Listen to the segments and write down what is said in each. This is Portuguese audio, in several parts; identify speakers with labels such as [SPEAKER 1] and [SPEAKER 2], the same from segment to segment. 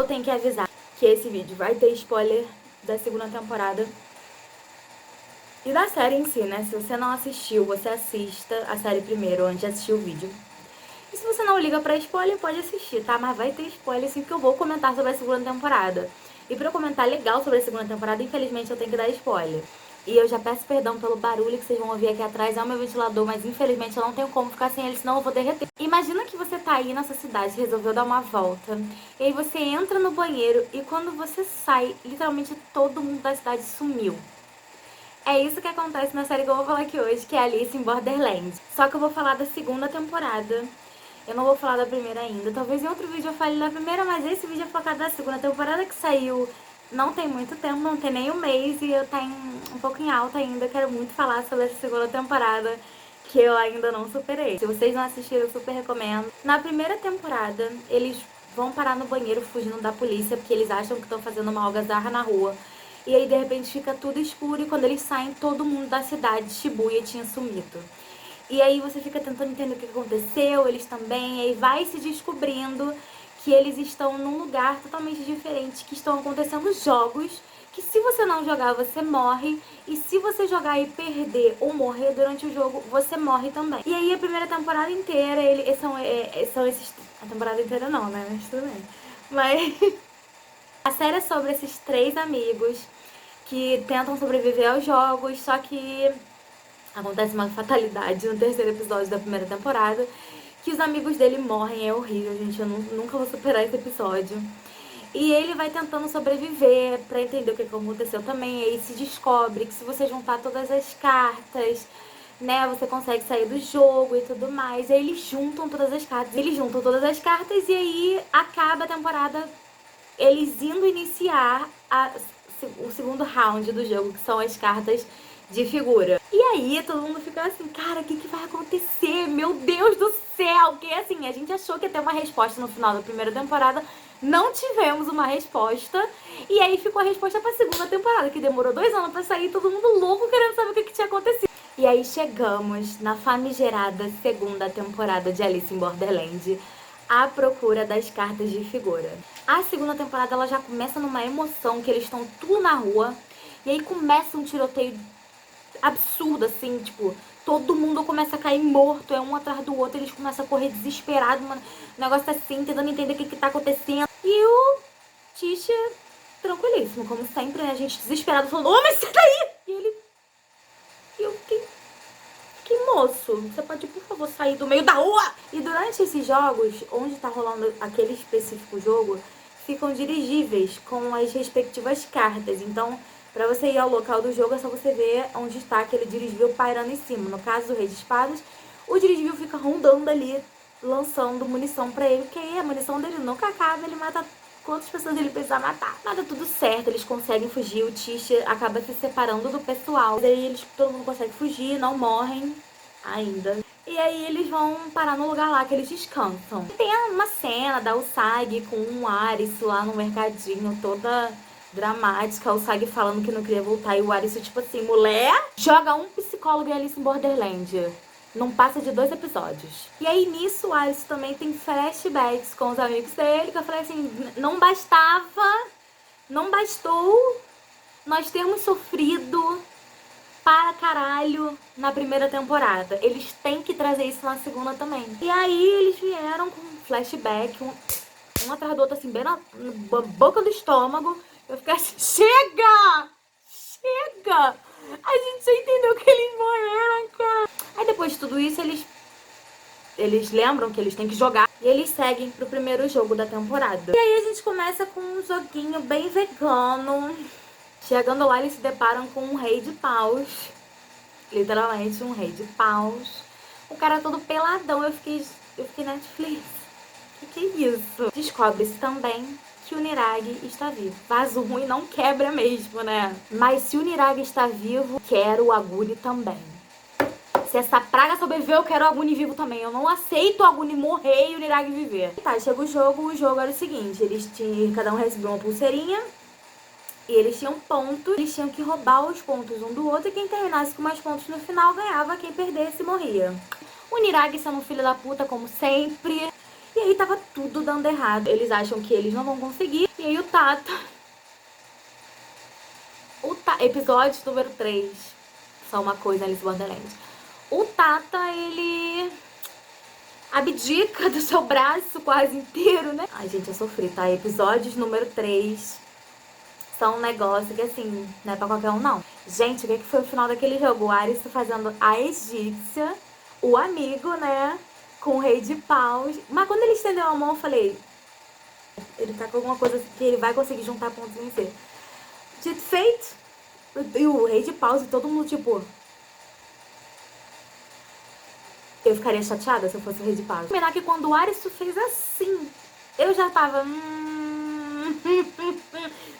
[SPEAKER 1] eu tenho que avisar que esse vídeo vai ter spoiler da segunda temporada e da série em si, né? Se você não assistiu, você assista a série primeiro, antes de assistir o vídeo. E se você não liga pra spoiler, pode assistir, tá? Mas vai ter spoiler sim, que eu vou comentar sobre a segunda temporada. E pra eu comentar legal sobre a segunda temporada, infelizmente eu tenho que dar spoiler. E eu já peço perdão pelo barulho que vocês vão ouvir aqui atrás, é o meu ventilador, mas infelizmente eu não tenho como ficar sem ele, senão eu vou derreter. Imagina que você tá aí nessa cidade, resolveu dar uma volta, e aí você entra no banheiro e quando você sai, literalmente todo mundo da cidade sumiu. É isso que acontece na série que eu vou falar aqui hoje, que é Alice in Borderland. Só que eu vou falar da segunda temporada. Eu não vou falar da primeira ainda. Talvez em outro vídeo eu fale da primeira, mas esse vídeo é focado na segunda temporada que saiu não tem muito tempo, não tem nem um mês e eu tá um pouco em alta ainda. Eu quero muito falar sobre essa segunda temporada que eu ainda não superei. Se vocês não assistiram, eu super recomendo. Na primeira temporada, eles vão parar no banheiro fugindo da polícia porque eles acham que estão fazendo uma algazarra na rua. E aí, de repente, fica tudo escuro e quando eles saem, todo mundo da cidade, Shibuya, tinha sumido. E aí você fica tentando entender o que aconteceu, eles também, e aí vai se descobrindo que eles estão num lugar totalmente diferente, que estão acontecendo jogos, que se você não jogar, você morre, e se você jogar e perder ou morrer durante o jogo, você morre também. E aí a primeira temporada inteira, são esses... A temporada inteira não, né? Mas tudo bem. Mas a série é sobre esses três amigos que tentam sobreviver aos jogos, só que acontece uma fatalidade no terceiro episódio da primeira temporada, que os amigos dele morrem, é horrível, gente, eu nunca vou superar esse episódio. E ele vai tentando sobreviver pra entender o que aconteceu também, e aí se descobre que se você juntar todas as cartas, né, você consegue sair do jogo e tudo mais. E aí eles juntam todas as cartas, e aí acaba a temporada eles indo iniciar o segundo round do jogo, que são as cartas de figura. E aí todo mundo fica assim, cara, o que vai acontecer? Meu Deus do céu! Porque assim, a gente achou que ia ter uma resposta no final da primeira temporada, não tivemos uma resposta, e aí ficou a resposta pra segunda temporada, que demorou 2 anos pra sair, todo mundo louco querendo saber o que tinha acontecido. E aí chegamos na famigerada segunda temporada de Alice in Borderland, à procura das cartas de figura. A segunda temporada ela já começa numa emoção, que eles estão tudo na rua, e aí começa um tiroteio absurdo, assim, tipo, todo mundo começa a cair morto, é um atrás do outro, eles começam a correr desesperados, mano, o negócio assim, tentando entender o que tá acontecendo. E o Tisha, tranquilíssimo, como sempre, né, a gente desesperado, falando, ô, mas sai daí! E ele, que moço, você pode, por favor, sair do meio da rua? E durante esses jogos, onde tá rolando aquele específico jogo, ficam dirigíveis com as respectivas cartas. Então, pra você ir ao local do jogo, é só você ver onde está aquele dirigível pairando em cima. No caso do Rei de Espadas, o dirigível fica rondando ali, lançando munição pra ele, porque aí a munição dele nunca acaba, ele mata quantas pessoas ele precisa matar. Mas dá tudo certo, eles conseguem fugir, o Tisha acaba se separando do pessoal. E aí todo mundo consegue fugir, não morrem ainda. E aí eles vão parar no lugar lá que eles descansam. E tem uma cena da Usagi com um Aris lá no mercadinho, toda dramática, o Usagi falando que não queria voltar e o Aris tipo assim, mulher, joga um psicólogo em Alice in Borderland. Não passa de 2 episódios. E aí nisso o Aris também tem flashbacks com os amigos dele, que eu falei assim, não bastou nós termos sofrido para caralho na primeira temporada. Eles têm que trazer isso na segunda também. E aí eles vieram com um flashback, um atrás do outro, assim, bem na boca do estômago. Eu fiquei assim, chega! Chega! A gente já entendeu que eles morreram, cara. Aí depois de tudo isso, eles lembram que eles têm que jogar e eles seguem pro primeiro jogo da temporada. E aí a gente começa com um joguinho bem vegano. Chegando lá, eles se deparam com um rei de paus. Literalmente um rei de paus. O cara todo peladão. Eu fiquei Netflix. Que é isso? Descobre-se também que o Niragi está vivo. Vaso ruim não quebra mesmo, né? Mas se o Niragi está vivo, quero o Aguni também. Se essa praga sobreviver, eu quero o Aguni vivo também. Eu não aceito o Aguni morrer e o Niragi viver. Tá, chega o jogo era o seguinte. Cada um recebeu uma pulseirinha. E eles tinham pontos, eles tinham que roubar os pontos um do outro. E quem terminasse com mais pontos no final ganhava, quem perdesse morria. O Niragi sendo um filho da puta, como sempre. E aí tava tudo dando errado. Eles acham que eles não vão conseguir. E aí o Tata... Episódio número 3. Só uma coisa, Alice Borderland. O Tata, ele abdica do seu braço quase inteiro, né? Ai, gente, eu sofri, tá? Episódios número 3 são um negócio que, assim, não é pra qualquer um, não. Gente, o que foi o final daquele jogo? O Aris fazendo a egípcia, o amigo, né? Com o rei de paus. Mas quando ele estendeu a mão, eu falei... Ele tá com alguma coisa que ele vai conseguir juntar pontos e vencer. Dito feito. E o rei de paus e todo mundo, tipo... Eu ficaria chateada se eu fosse o rei de paus. Combinar que quando o Aris fez assim, eu já tava...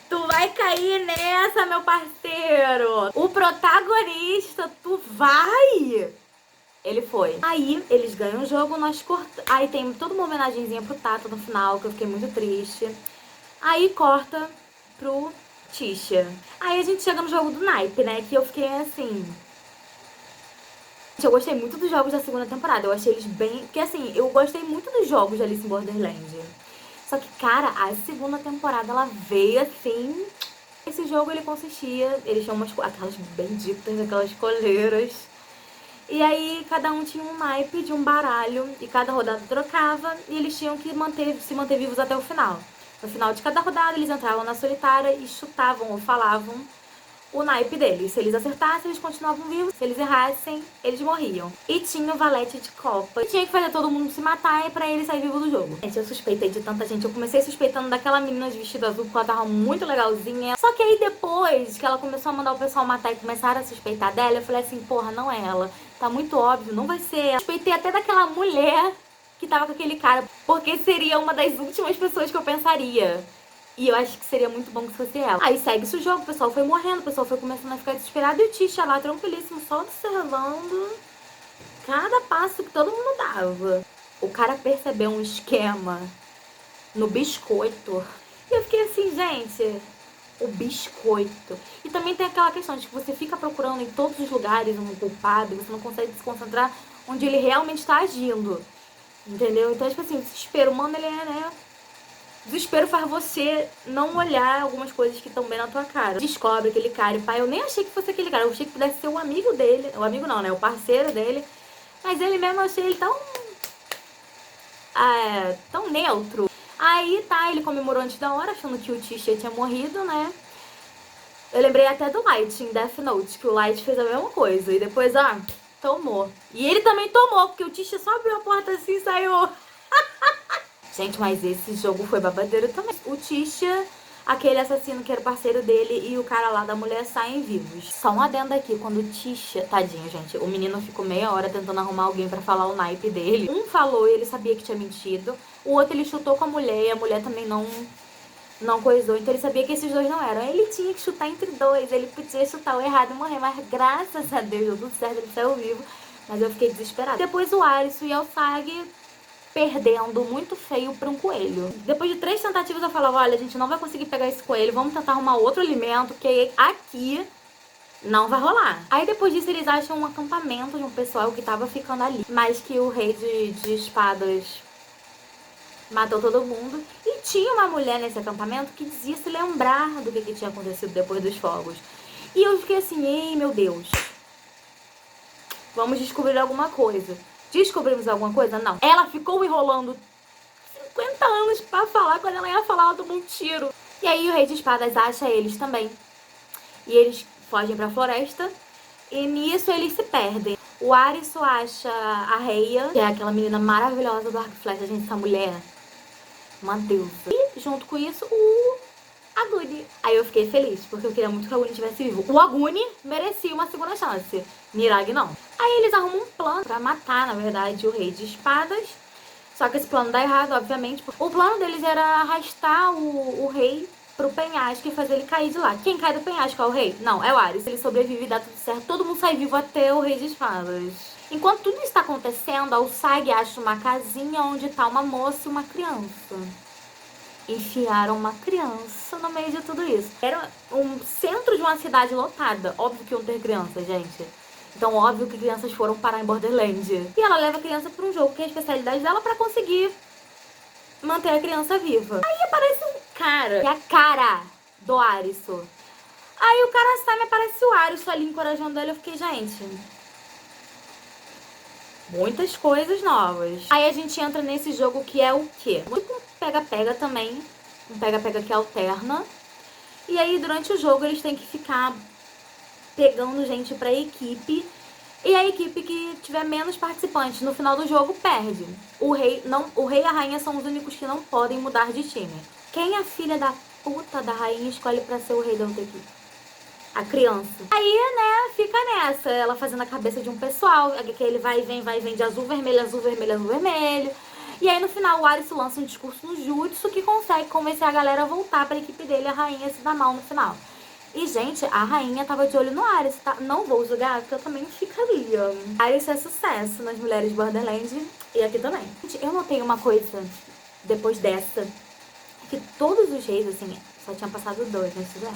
[SPEAKER 1] Tu vai cair nessa, meu parceiro. O protagonista, tu vai... Ele foi. Aí, eles ganham o jogo, nós cortamos... Aí tem toda uma homenagenzinha pro Tata no final, que eu fiquei muito triste. Aí corta pro Tisha. Aí a gente chega no jogo do naipe, né? Que eu fiquei assim... Eu gostei muito dos jogos da segunda temporada. Eu achei eles bem... Porque assim, eu gostei muito dos jogos de Alice in Borderland. Só que, cara, a segunda temporada, ela veio assim... Esse jogo, ele consistia... Eles tinham aquelas benditas, aquelas coleiras... E aí, cada um tinha um naipe de um baralho e cada rodada trocava e eles tinham que se manter vivos até o final. No final de cada rodada, eles entravam na solitária e chutavam ou falavam o naipe deles. Se eles acertassem, eles continuavam vivos. Se eles errassem, eles morriam. E tinha o valete de copa. E tinha que fazer todo mundo se matar pra ele sair vivo do jogo. Gente, eu suspeitei de tanta gente. Eu comecei suspeitando daquela menina de vestido azul, porque ela tava muito legalzinha. Só que aí depois que ela começou a mandar o pessoal matar e começaram a suspeitar dela, eu falei assim, porra, não é ela. Tá muito óbvio, não vai ser. Eu suspeitei até daquela mulher que tava com aquele cara, porque seria uma das últimas pessoas que eu pensaria. E eu acho que seria muito bom que fosse ela. Aí segue-se o jogo, o pessoal foi morrendo, o pessoal foi começando a ficar desesperado. E o Tisha lá, tranquilíssimo, só observando cada passo que todo mundo dava. O cara percebeu um esquema no biscoito. E eu fiquei assim, gente, o biscoito. E também tem aquela questão de que você fica procurando em todos os lugares um culpado e você não consegue se concentrar onde ele realmente está agindo. Entendeu? Então, tipo assim, o desespero, mano, ele é, né? Desespero faz você não olhar algumas coisas que estão bem na tua cara. Descobre aquele cara. E pai, eu nem achei que fosse aquele cara. Eu achei que pudesse ser o amigo dele. O amigo não, né? O parceiro dele. Mas ele mesmo, eu achei ele tão... tão neutro. Aí, tá, ele comemorou antes da hora, achando que o Tisha tinha morrido, né? Eu lembrei até do Light em Death Note, que o Light fez a mesma coisa. E depois, tomou. E ele também tomou, porque o Tisha só abriu a porta assim e saiu... Gente, mas esse jogo foi babadeiro também. O Tisha, aquele assassino que era o parceiro dele, e o cara lá da mulher saem vivos. Só um adendo aqui, quando o Tisha... Tadinho, gente. O menino ficou meia hora tentando arrumar alguém pra falar o naipe dele. Um falou e ele sabia que tinha mentido. O outro, ele chutou com a mulher e a mulher também não coisou. Então ele sabia que esses dois não eram. Ele tinha que chutar entre dois. Ele podia chutar o errado e morrer. Mas graças a Deus, deu tudo certo, ele saiu vivo. Mas eu fiquei desesperada. Depois o Arisu e o Sag... perdendo muito feio pra um coelho. Depois de 3 tentativas eu falava, olha, a gente não vai conseguir pegar esse coelho, vamos tentar arrumar outro alimento, porque aqui não vai rolar. Aí depois disso eles acham um acampamento de um pessoal que tava ficando ali, mas que o rei de espadas matou todo mundo. E tinha uma mulher nesse acampamento que dizia se lembrar do que tinha acontecido depois dos fogos. E eu fiquei assim, ei meu Deus, vamos descobrir alguma coisa. Descobrimos alguma coisa? Não. Ela ficou enrolando 50 anos pra falar. Quando ela ia falar, ela tomou um tiro. E aí o rei de espadas acha eles também. E eles fogem pra floresta. E nisso eles se perdem. O Arisu acha a Reia, que é aquela menina maravilhosa do arco e flecha. Gente, essa mulher, uma deusa. E junto com isso, o Aguni. Aí eu fiquei feliz, porque eu queria muito que o Aguni estivesse vivo. O Aguni merecia uma segunda chance. Mirag não. Aí eles arrumam um plano pra matar, na verdade, o rei de espadas. Só que esse plano dá errado, obviamente. O plano deles era arrastar o rei pro penhasco e fazer ele cair de lá. Quem cai do penhasco é o rei? Não, é o Aris. Ele sobrevive e dá tudo certo. Todo mundo sai vivo até o rei de espadas. Enquanto tudo está acontecendo, a Usagi acha uma casinha onde tá uma moça e uma criança. Enfiaram uma criança no meio de tudo isso. Era um centro de uma cidade lotada. Óbvio que iam ter crianças, gente. Então, óbvio que crianças foram parar em Borderland. E ela leva a criança para um jogo que é a especialidade dela pra conseguir manter a criança viva. Aí aparece um cara, que é a cara do Arisu. Aí o cara sai e aparece o Arisu ali encorajando ele. Eu fiquei, gente, muitas coisas novas. Aí a gente entra nesse jogo que é o quê? Tipo um pega-pega também. Um pega-pega que alterna. E aí durante o jogo eles têm que ficar pegando gente pra equipe. E a equipe que tiver menos participantes no final do jogo perde. O rei e a rainha são os únicos que não podem mudar de time. Quem a filha da puta da rainha escolhe pra ser o rei da outra equipe? A criança. Aí, né, fica nessa. Ela fazendo a cabeça de um pessoal. Que ele vai e vem de azul, vermelho, azul, vermelho, azul, vermelho. E aí no final o Arisu lança um discurso no jutsu que consegue convencer a galera a voltar pra equipe dele e a rainha se dá mal no final. E, gente, a rainha tava de olho no Arisu, tá? Não vou julgar, porque eu também ficaria. Arisu é sucesso nas mulheres Borderlands e aqui também. Gente, eu notei uma coisa depois dessa, que todos os reis, assim, só tinham passado 2, né?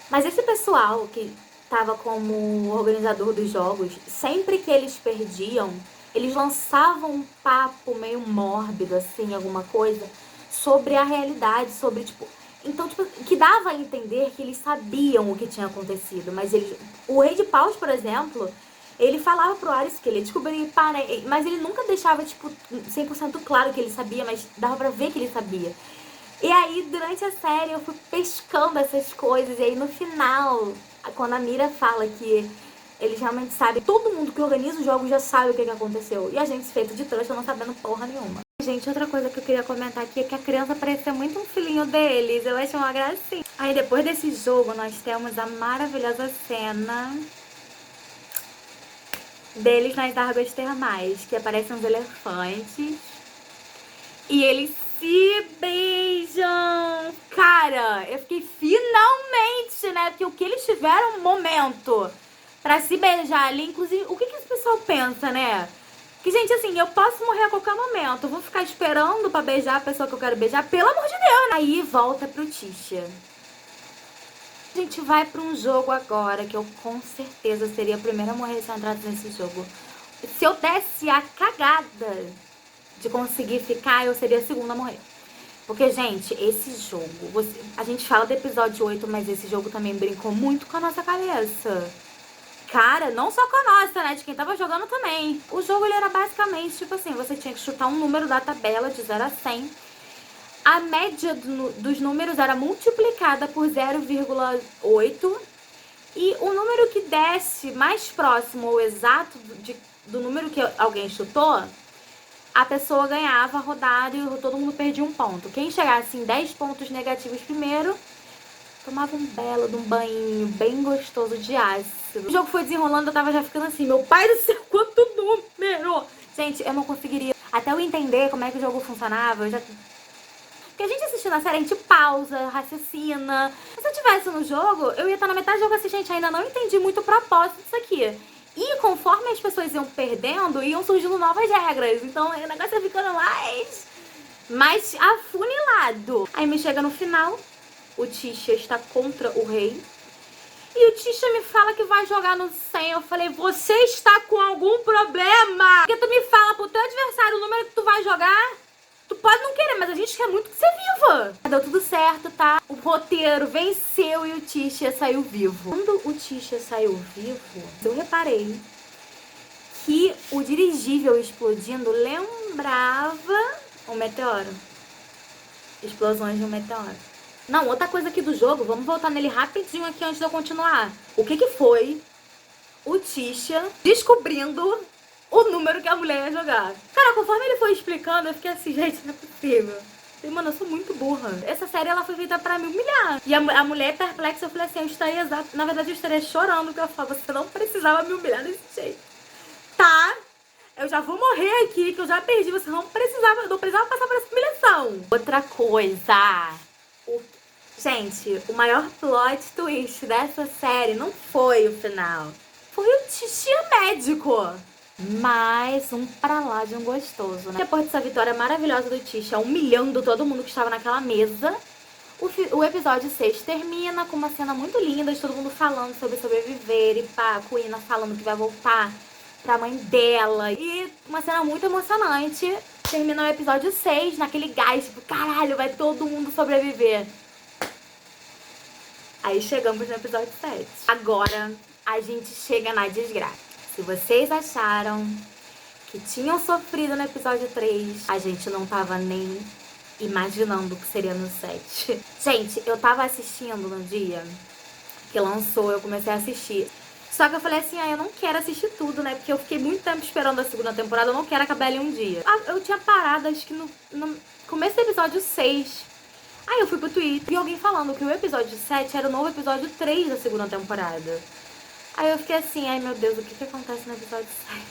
[SPEAKER 1] Mas esse pessoal que tava como organizador dos jogos, sempre que eles perdiam, eles lançavam um papo meio mórbido, assim, alguma coisa, sobre a realidade, sobre, tipo... Então, tipo, que dava a entender que eles sabiam o que tinha acontecido. Mas eles... O Rei de Paus, por exemplo, ele falava pro Ares que ele ia descobrir, mas ele nunca deixava, tipo, 100% claro que ele sabia, mas dava pra ver que ele sabia. E aí, durante a série, eu fui pescando essas coisas. E aí, no final, quando a Mira fala que eles realmente sabem, todo mundo que organiza o jogo já sabe o que aconteceu. E a gente, feito de trouxa, não sabendo porra nenhuma. Gente, outra coisa que eu queria comentar aqui é que a criança parecia muito um filhinho deles. Eu achei uma gracinha. Aí, depois desse jogo, nós temos a maravilhosa cena deles nas águas termais, que aparecem uns elefantes. E eles se beijam. Cara, eu fiquei finalmente, né? Porque o que eles tiveram um momento pra se beijar ali, inclusive, o que esse pessoal pensa, né? Que, gente, assim, eu posso morrer a qualquer momento. Eu vou ficar esperando pra beijar a pessoa que eu quero beijar, pelo amor de Deus, né? Aí volta pro Tisha. A gente vai pra um jogo agora que eu com certeza seria a primeira a morrer se eu entrasse nesse jogo. Se eu desse a cagada de conseguir ficar, eu seria a segunda a morrer. Porque, gente, esse jogo... A gente fala do episódio 8, mas esse jogo também brincou muito com a nossa cabeça. Cara, não só com a nossa, né? De quem tava jogando também. O jogo, ele era basicamente, tipo assim, você tinha que chutar um número da tabela de 0 a 100. A média dos números era multiplicada por 0,8. E o número que desse mais próximo ou exato do número que alguém chutou, a pessoa ganhava a rodada e todo mundo perdia um ponto. Quem chegasse em 10 pontos negativos primeiro, tomava um belo de um banho bem gostoso de ácido. O jogo foi desenrolando, eu tava já ficando assim, meu pai do céu, quanto número! Gente, eu não conseguiria. Até eu entender como é que o jogo funcionava, eu já... Porque a gente assistindo a série, a gente pausa, raciocina. Mas se eu tivesse no jogo, eu ia estar na metade do jogo assim, gente, ainda não entendi muito o propósito disso aqui. E conforme as pessoas iam perdendo, iam surgindo novas regras. Então o negócio ia ficando mais afunilado. Aí me chega no final, o Tisha está contra o rei. E o Tisha me fala que vai jogar no 100. Eu falei, você está com algum problema? Porque tu me fala pro teu adversário o número que tu vai jogar. Tu pode não querer, mas a gente quer muito que você viva. Deu tudo certo, tá? O roteiro venceu e o Tisha saiu vivo. Quando o Tisha saiu vivo, eu reparei que o dirigível explodindo lembrava um meteoro. Explosões de um meteoro. Não, outra coisa aqui do jogo, vamos voltar nele rapidinho aqui antes de eu continuar. O que foi o Tisha descobrindo o número que a mulher ia jogar? Cara, conforme ele foi explicando, eu fiquei assim, gente, não é possível. Mano, eu sou muito burra. Essa série, ela foi feita pra me humilhar. E a mulher perplexa, eu falei assim, eu estaria na verdade, eu estaria chorando, porque eu falo, você não precisava me humilhar desse jeito. Tá? Eu já vou morrer aqui, que eu já perdi, você não precisava passar por essa humilhação. Outra coisa... Gente, o maior plot twist dessa série não foi o final. Foi o Tisha médico. Mais um pra lá de um gostoso, né? Depois dessa vitória maravilhosa do Tisha, humilhando todo mundo que estava naquela mesa, o episódio 6 termina com uma cena muito linda de todo mundo falando sobre sobreviver. E pá, a Kuina falando que vai voltar pra mãe dela. E uma cena muito emocionante. termina o episódio 6 naquele gás, tipo, caralho, vai todo mundo sobreviver. Aí chegamos no episódio 7. Agora a gente chega na desgraça. Se vocês acharam que tinham sofrido no episódio 3, a gente não tava nem imaginando o que seria no 7. Gente, eu tava assistindo no dia que lançou, eu comecei a assistir. Só que eu falei assim, eu não quero assistir tudo, né? Porque eu fiquei muito tempo esperando a segunda temporada, eu não quero acabar ali um dia. Eu tinha parado, acho que no começo do episódio 6. Aí eu fui pro Twitter e alguém falando que o episódio 7 era o novo episódio 3 da segunda temporada. Aí eu fiquei assim, ai meu Deus, o que acontece no episódio 7?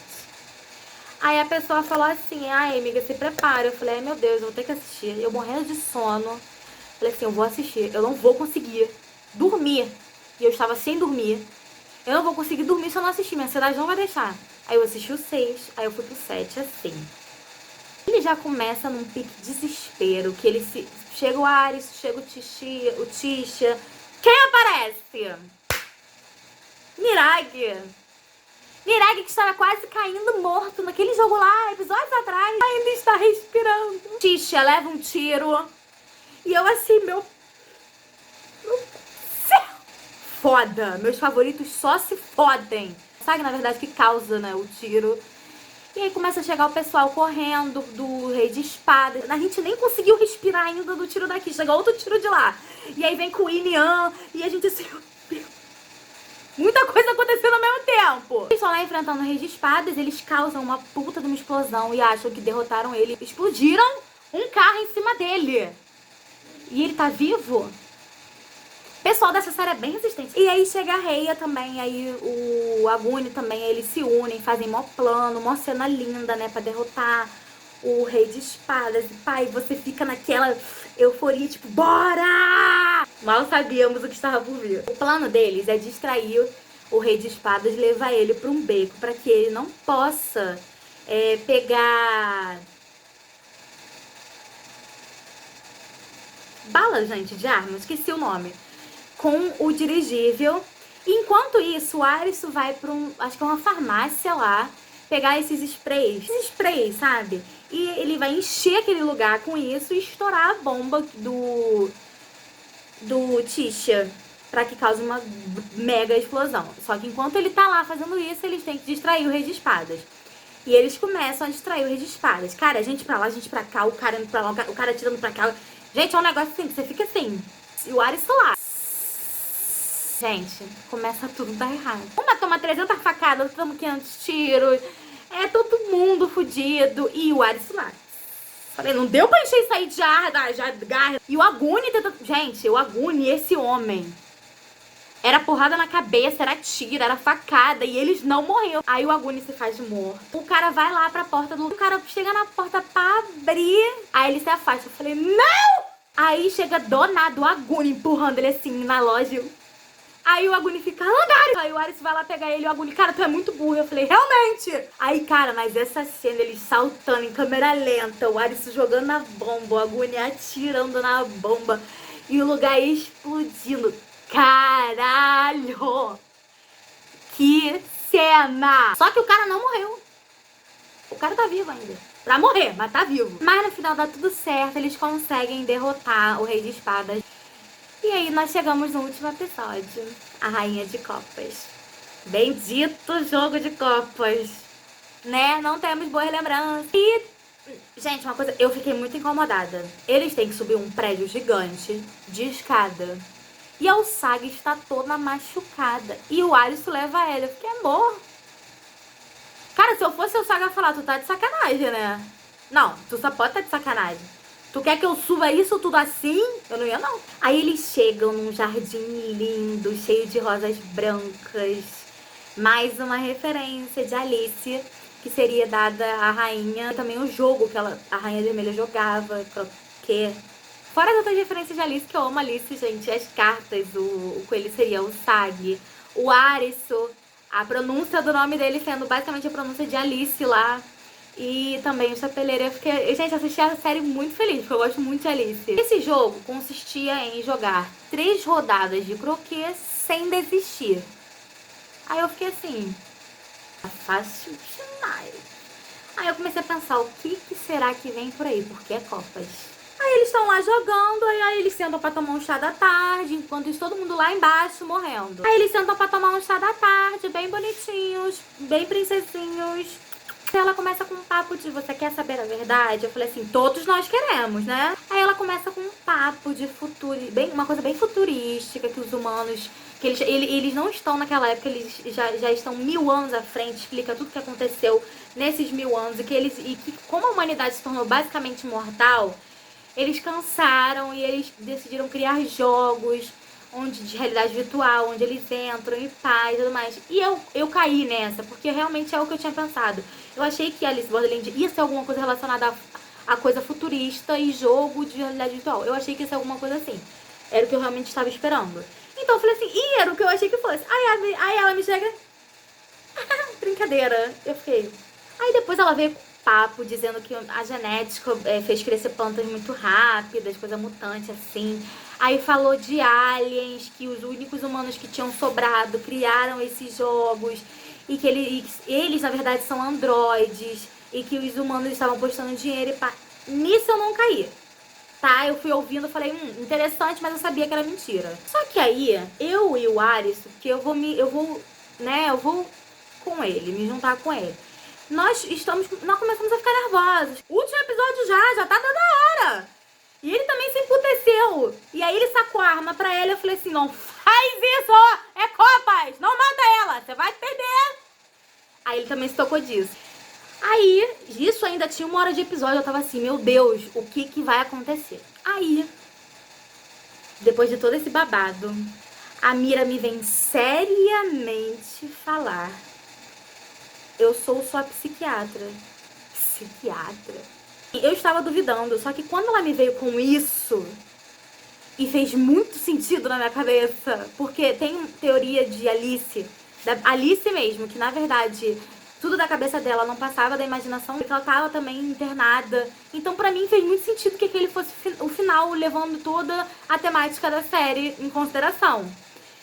[SPEAKER 1] Aí a pessoa falou assim, ai amiga, se prepara. Eu falei, ai meu Deus, eu vou ter que assistir. Eu morrendo de sono. Falei assim, eu vou assistir, eu não vou conseguir dormir. E eu estava sem dormir. Eu não vou conseguir dormir se eu não assistir, minha ansiedade não vai deixar. Aí eu assisti o 6, aí eu fui pro 7, assim. Ele já começa num pique de desespero, que ele se... Chega o Aris, chega o Tisha. Quem aparece? Mirage. Mirage que estava quase caindo morto naquele jogo lá, episódios atrás. Ainda está respirando. Tisha leva um tiro. E eu assim, meu céu. Foda. Meus favoritos só se fodem. Sabe, na verdade, que causa, né, o tiro. E aí começa a chegar o pessoal correndo do Rei de Espadas. A gente nem conseguiu respirar ainda do tiro daqui. Chega outro tiro de lá. E aí vem com o Inian. E a gente assim... Muita coisa acontecendo ao mesmo tempo. Eles estão lá enfrentando o Rei de Espadas. Eles causam uma puta de uma explosão. E acham que derrotaram ele. Explodiram um carro em cima dele. E ele tá vivo? O pessoal dessa série é bem resistente. E aí chega a Rhea também, aí o Aguni também, eles se unem, fazem mó plano, mó cena linda, né, pra derrotar o Rei de Espadas. E pai, você fica naquela euforia, tipo, bora! Mal sabíamos o que estava por vir. O plano deles é distrair o Rei de Espadas e levar ele pra um beco, pra que ele não possa pegar... bala, gente, de arma, esqueci o nome. Com o dirigível. Enquanto isso, o Arisu vai pra acho que é uma farmácia lá, pegar esses sprays. Esses sprays, sabe? E ele vai encher aquele lugar com isso e estourar a bomba do Tisha, pra que cause uma mega explosão. Só que enquanto ele tá lá fazendo isso, eles têm que distrair o Rei de Espadas. E eles começam a distrair o Rei de Espadas. Cara, a gente pra lá, a gente pra cá, o cara indo pra lá, o cara tirando pra cá. Gente, é um negócio assim, que você fica assim. E o Arisu lá. Gente, começa tudo a dar errado. Uma toma 300 facadas, toma 500 tiros. É todo mundo fudido. E o Arisu lá. Falei, não deu pra encher isso aí de garra. E o Aguni tentando... Gente, o Aguni, esse homem... Era porrada na cabeça, era tiro, era facada. E eles não morreram. Aí o Aguni se faz morto. O cara vai lá pra porta do... O cara chega na porta pra abrir. Aí ele se afasta. Eu falei, não! Aí chega do nada o Aguni empurrando ele assim na loja. Aí o Aguni fica, Aris! Aí o Aris vai lá pegar ele e o Aguni, cara, tu é muito burro. Eu falei, realmente! Aí, cara, mas essa cena, eles saltando em câmera lenta, o Aris jogando a bomba, o Aguni atirando na bomba e o lugar explodindo. Caralho! Que cena! Só que o cara não morreu. O cara tá vivo ainda. Pra morrer, mas tá vivo. Mas no final dá tudo certo, eles conseguem derrotar o Rei de Espadas. E aí nós chegamos no último episódio, a Rainha de Copas. Bendito jogo de copas, né? Não temos boas lembranças. E, gente, uma coisa, eu fiquei muito incomodada. Eles têm que subir um prédio gigante de escada. E a Usagi está toda machucada. E o Arisu leva ela. Eu fiquei, amor. Cara, se eu fosse a Usagi, eu ia falar, tu tá de sacanagem, né? Não, tu só pode estar de sacanagem. Tu quer que eu suba isso tudo assim? Eu não ia, não. Aí eles chegam num jardim lindo, cheio de rosas brancas. Mais uma referência de Alice, que seria dada à rainha. E também o jogo que a Rainha Vermelha jogava, croquet. Fora as outras referências de Alice, que eu amo Alice, gente. As cartas, o coelho seria o Sag. O Arisu, a pronúncia do nome dele sendo basicamente a pronúncia de Alice lá. E também o Chapeleiro. Gente, eu assisti a série muito feliz, porque eu gosto muito de Alice. Esse jogo consistia em jogar 3 rodadas de croquet sem desistir. Aí eu fiquei assim, fácil demais. Aí eu comecei a pensar, o que será que vem por aí? Porque é Copas. Aí eles estão lá jogando, aí eles sentam pra tomar um chá da tarde, enquanto isso todo mundo lá embaixo morrendo. Aí eles sentam pra tomar um chá da tarde, bem bonitinhos, bem princesinhos. Ela começa com um papo de você quer saber a verdade? Eu falei assim, todos nós queremos, né? Aí ela começa com um papo de futuro, uma coisa bem futurística, que os humanos, que eles não estão naquela época, eles já estão 1000 anos à frente, explica tudo que aconteceu nesses 1000 anos e que como a humanidade se tornou basicamente imortal, eles cansaram e eles decidiram criar jogos de realidade virtual, onde eles entram em paz e tudo mais. E eu caí nessa, porque realmente é o que eu tinha pensado. Eu achei que Alice Borderland ia ser alguma coisa relacionada a coisa futurista e jogo de realidade virtual. Eu achei que ia ser alguma coisa assim. Era o que eu realmente estava esperando. Então eu falei assim, e era o que eu achei que fosse. Aí ela me chega, brincadeira. Eu fiquei. Aí depois ela veio com papo dizendo que a genética fez crescer plantas muito rápidas, coisa mutante assim. Aí falou de aliens, que os únicos humanos que tinham sobrado criaram esses jogos e que eles na verdade são androides e que os humanos estavam postando dinheiro e pá. Nisso eu não caí. Tá, eu fui ouvindo, falei, interessante, mas eu sabia que era mentira. Só que aí, eu e o Aris, que eu vou com ele, me juntar com ele. Nós começamos a ficar nervosos. Último episódio já tá dando a hora. E ele também se emputeceu. E aí ele sacou a arma pra ela e eu falei assim, não faz isso, é Copas, não mata ela, você vai perder. Aí ele também se tocou disso. Aí, isso ainda tinha 1 hora de episódio, eu tava assim, meu Deus, o que vai acontecer? Aí, depois de todo esse babado, a Mira me vem seriamente falar, eu sou sua psiquiatra. Psiquiatra? Eu estava duvidando, só que quando ela me veio com isso, e fez muito sentido na minha cabeça, porque tem teoria de Alice, da Alice mesmo, que na verdade tudo da cabeça dela não passava da imaginação, porque ela tava também internada. Então pra mim fez muito sentido que aquele fosse o final, levando toda a temática da série em consideração.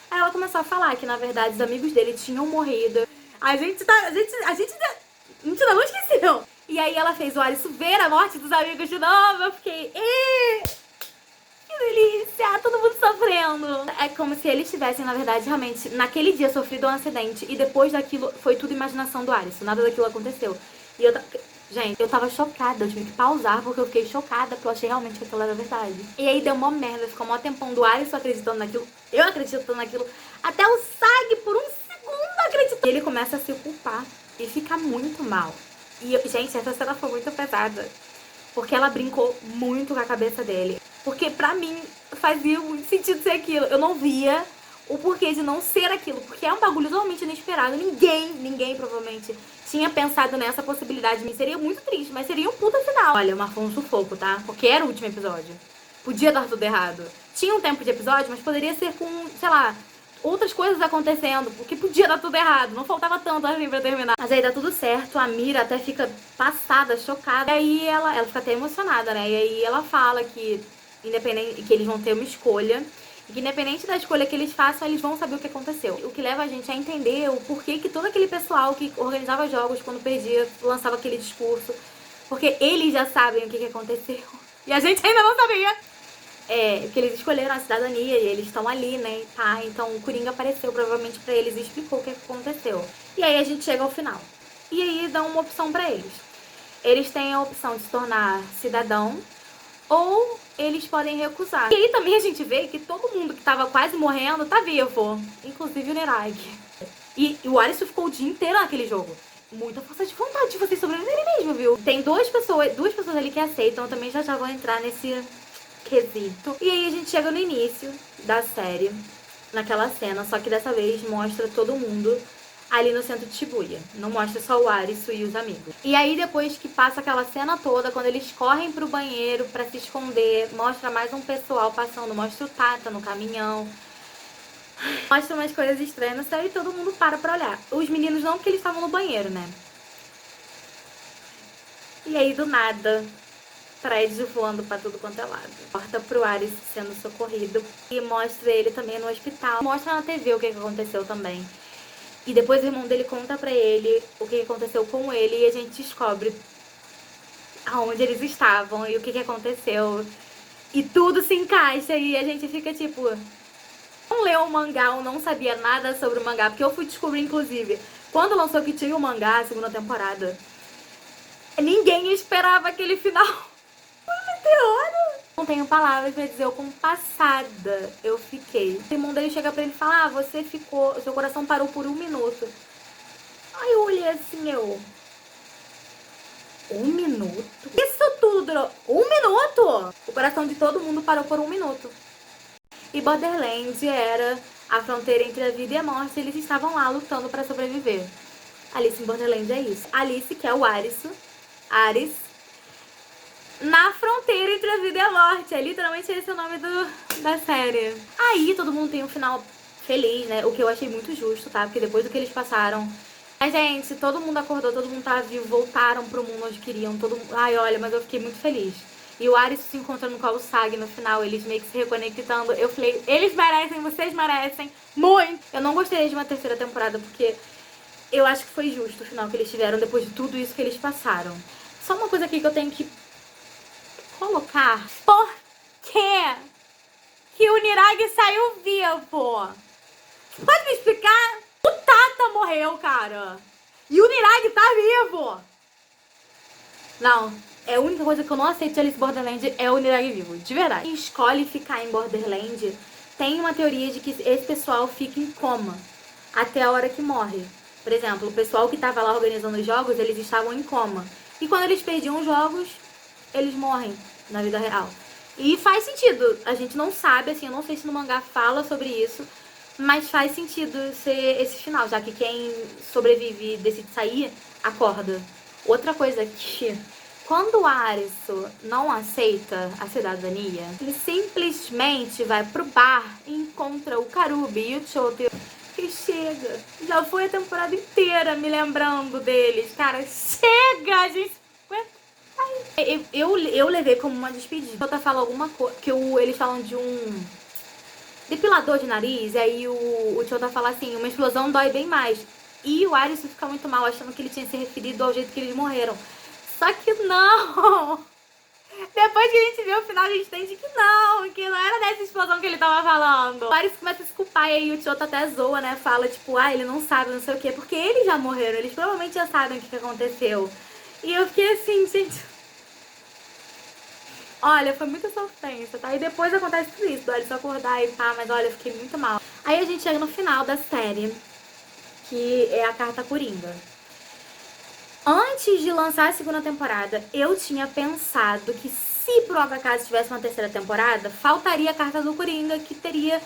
[SPEAKER 1] Aí ela começou a falar que na verdade os amigos dele tinham morrido. A gente ainda não esqueceu. E aí ela fez o Alice ver a morte dos amigos de novo. Eu fiquei, que delícia, todo mundo sofrendo. É como se eles tivessem, na verdade, realmente, naquele dia sofrido um acidente e depois daquilo foi tudo imaginação do Alisson, nada daquilo aconteceu. E gente, eu tava chocada, eu tive que pausar porque eu fiquei chocada, porque eu achei realmente que aquilo era verdade. E aí deu uma merda, ficou mó tempão do Alisson acreditando naquilo, eu acreditando naquilo, até o Sag por um segundo acreditando. E ele começa a se culpar e fica muito mal. E, gente, essa cena foi muito pesada, porque ela brincou muito com a cabeça dele. Porque pra mim fazia muito sentido ser aquilo. Eu não via o porquê de não ser aquilo. Porque é um bagulho totalmente inesperado. Ninguém provavelmente tinha pensado nessa possibilidade. Me seria muito triste, mas seria um puta final. Olha, mas foi um sufoco, tá? Porque era o último episódio. Podia dar tudo errado. Tinha um tempo de episódio, mas poderia ser com, sei lá, outras coisas acontecendo, porque podia dar tudo errado, não faltava tanto assim pra terminar. Mas aí dá tudo certo, a Mira até fica passada, chocada, e aí ela fica até emocionada, né? E aí ela fala que, independente, que eles vão ter uma escolha, e que independente da escolha que eles façam, eles vão saber o que aconteceu. O que leva a gente a entender o porquê que todo aquele pessoal que organizava jogos, quando perdia, lançava aquele discurso, porque eles já sabem o que aconteceu, e a gente ainda não sabia. Que eles escolheram a cidadania e eles estão ali, né? Tá? Então o Coringa apareceu provavelmente pra eles e explicou o que aconteceu. E aí a gente chega ao final. E aí dão uma opção pra eles. Eles têm a opção de se tornar cidadão ou eles podem recusar. E aí também a gente vê que todo mundo que tava quase morrendo tá vivo. Inclusive o Nerag. E o Alisson ficou o dia inteiro naquele jogo. Muita força de vontade de vocês sobreviverem mesmo, viu? Tem duas pessoas ali que aceitam. Também já vão entrar nesse quesito. E aí a gente chega no início da série, naquela cena, só que dessa vez mostra todo mundo ali no centro de Shibuya. Não mostra só o Arisu e os amigos. E aí depois que passa aquela cena toda, quando eles correm pro banheiro pra se esconder, mostra mais um pessoal passando, mostra o Tata no caminhão. Mostra umas coisas estranhas na série e todo mundo para pra olhar. Os meninos não, porque eles estavam no banheiro, né? E aí do nada, prédio voando pra tudo quanto é lado. Corta pro Aris sendo socorrido e mostra ele também no hospital. Mostra na TV o que aconteceu também. E depois o irmão dele conta pra ele o que aconteceu com ele e a gente descobre aonde eles estavam e o que aconteceu. E tudo se encaixa e a gente fica tipo... Não leu o mangá ou não sabia nada sobre o mangá, porque eu fui descobrir, inclusive, quando lançou que tinha o mangá, a segunda temporada, ninguém esperava aquele final. Foi meteoro. Não tenho palavras pra dizer o quão passada eu fiquei. O irmão dele chega pra ele e fala, você ficou, seu coração parou por 1 minuto. Aí eu olhei assim, 1 minuto? Isso tudo durou 1 minuto? O coração de todo mundo parou por 1 minuto. E Borderland era a fronteira entre a vida e a morte. Eles estavam lá lutando pra sobreviver. Alice em Borderland é isso. Alice, que é o Ares, na fronteira entre a vida e a morte. É literalmente esse o nome da série. Aí todo mundo tem um final feliz, né? O que eu achei muito justo, tá? Porque depois do que eles passaram... Mas, gente, todo mundo acordou, todo mundo tava vivo, voltaram pro mundo onde queriam. Ai, olha, mas eu fiquei muito feliz. E o Aris se encontrando com a Usagi no final, eles meio que se reconectando. Eu falei, eles merecem, vocês merecem muito. Eu não gostaria de uma terceira temporada, porque eu acho que foi justo o final que eles tiveram depois de tudo isso que eles passaram. Só uma coisa aqui que eu tenho que colocar. Por quê que o Niragi saiu vivo? Pode me explicar? O Tata morreu, cara. E o Niragi tá vivo. Não, é a única coisa que eu não aceito de Alice Borderland é o Niragi vivo, de verdade. Quem escolhe ficar em Borderland tem uma teoria de que esse pessoal fica em coma até a hora que morre. Por exemplo, o pessoal que tava lá organizando os jogos, eles estavam em coma. E quando eles perdiam os jogos, eles morrem na vida real. E faz sentido, a gente não sabe, assim, eu não sei se no mangá fala sobre isso, mas faz sentido ser esse final, já que quem sobrevive e decide sair, acorda. Outra coisa que, quando o Arisu não aceita a cidadania, ele simplesmente vai pro bar e encontra o Karubi e o Choto. Que chega, já foi a temporada inteira me lembrando deles, cara, chega, gente. Eu levei como uma despedida. O Chota fala alguma coisa, que eles falam de um depilador de nariz, e aí o Chota fala assim, uma explosão dói bem mais. E o Arisu fica muito mal, achando que ele tinha se referido ao jeito que eles morreram. Só que não! Depois que a gente vê o final, a gente entende que não era dessa explosão que ele tava falando. O Arisu começa a se culpar, e aí o Chota até zoa, né? Fala, tipo, ele não sabe, não sei o quê. Porque eles já morreram, eles provavelmente já sabem o que aconteceu. E eu fiquei assim, gente... Olha, foi muita sofrência, tá? E depois acontece tudo isso, do Alice acordar e pá, mas olha, eu fiquei muito mal. Aí a gente chega no final da série, que é a Carta Coringa. Antes de lançar a segunda temporada, eu tinha pensado que se por um acaso tivesse uma terceira temporada, faltaria a Carta do Coringa, que teria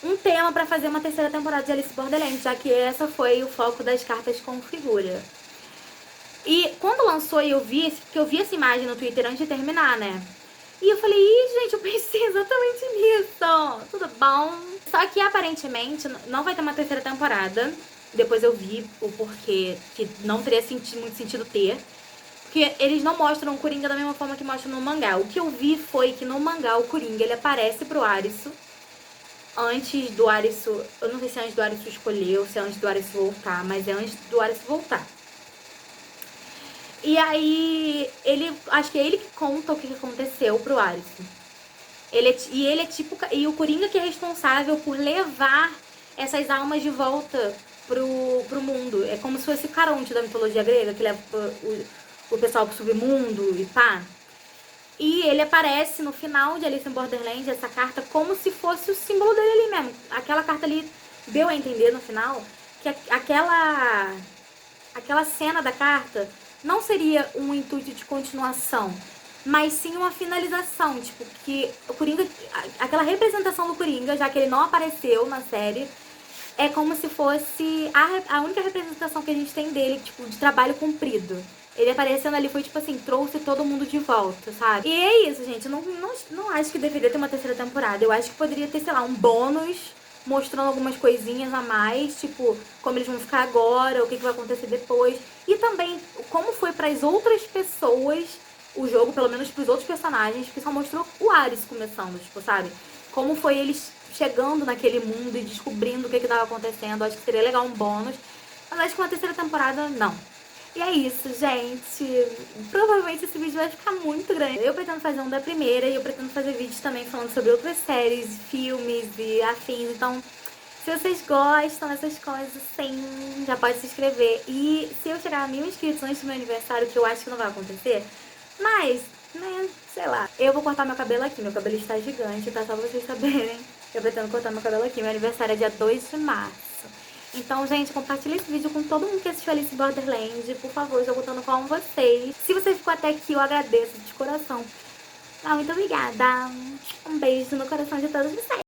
[SPEAKER 1] um tema pra fazer uma terceira temporada de Alice Borderland, já que essa foi o foco das cartas com figura. E quando lançou e eu vi essa imagem no Twitter antes de terminar, né? E eu falei, gente, eu pensei exatamente nisso. Tudo bom? Só que aparentemente não vai ter uma terceira temporada. Depois eu vi o porquê que não teria muito sentido ter. Porque eles não mostram o Coringa da mesma forma que mostram no mangá. O que eu vi foi que no mangá o Coringa, ele aparece pro Arisu. Antes do Arisu... Eu não sei se é antes do Arisu escolher ou se é antes do Arisu voltar. Mas é antes do Arisu voltar. E aí, acho que é ele que conta o que aconteceu pro Arisu. E o Coringa que é responsável por levar essas almas de volta pro mundo. É como se fosse o Caronte da mitologia grega, que leva o pessoal pro submundo e pá. E ele aparece no final de Alice in Borderland, essa carta, como se fosse o símbolo dele ali mesmo. Aquela carta ali deu a entender no final que aquela cena da carta não seria um intuito de continuação, mas sim uma finalização, tipo, que o Coringa, aquela representação do Coringa, já que ele não apareceu na série, é como se fosse a única representação que a gente tem dele, tipo, de trabalho cumprido. Ele aparecendo ali foi, tipo assim, trouxe todo mundo de volta, sabe? E é isso, gente, eu não acho que deveria ter uma terceira temporada, eu acho que poderia ter, sei lá, um bônus mostrando algumas coisinhas a mais, tipo, como eles vão ficar agora, o que vai acontecer depois. E também, como foi para as outras pessoas o jogo, pelo menos pros outros personagens, que só mostrou o Ares começando, tipo, sabe? Como foi eles chegando naquele mundo e descobrindo o que tava acontecendo. Acho que seria legal um bônus. Mas acho que uma terceira temporada, não. E é isso, gente. Provavelmente esse vídeo vai ficar muito grande. Eu pretendo fazer um da primeira e eu pretendo fazer vídeos também falando sobre outras séries, filmes e afins. Então, se vocês gostam dessas coisas, sim, já pode se inscrever. E se eu chegar a 1000 inscritos antes do meu aniversário, que eu acho que não vai acontecer, mas, né, sei lá. Eu vou cortar meu cabelo aqui. Meu cabelo está gigante, tá? Só pra vocês saberem. Eu pretendo cortar meu cabelo aqui. Meu aniversário é dia 2 de março. Então, gente, compartilha esse vídeo com todo mundo que assistiu Alice in Borderland. Por favor, estou contando com vocês. Se você ficou até aqui, eu agradeço de coração. Muito obrigada. Um beijo no coração de todos vocês.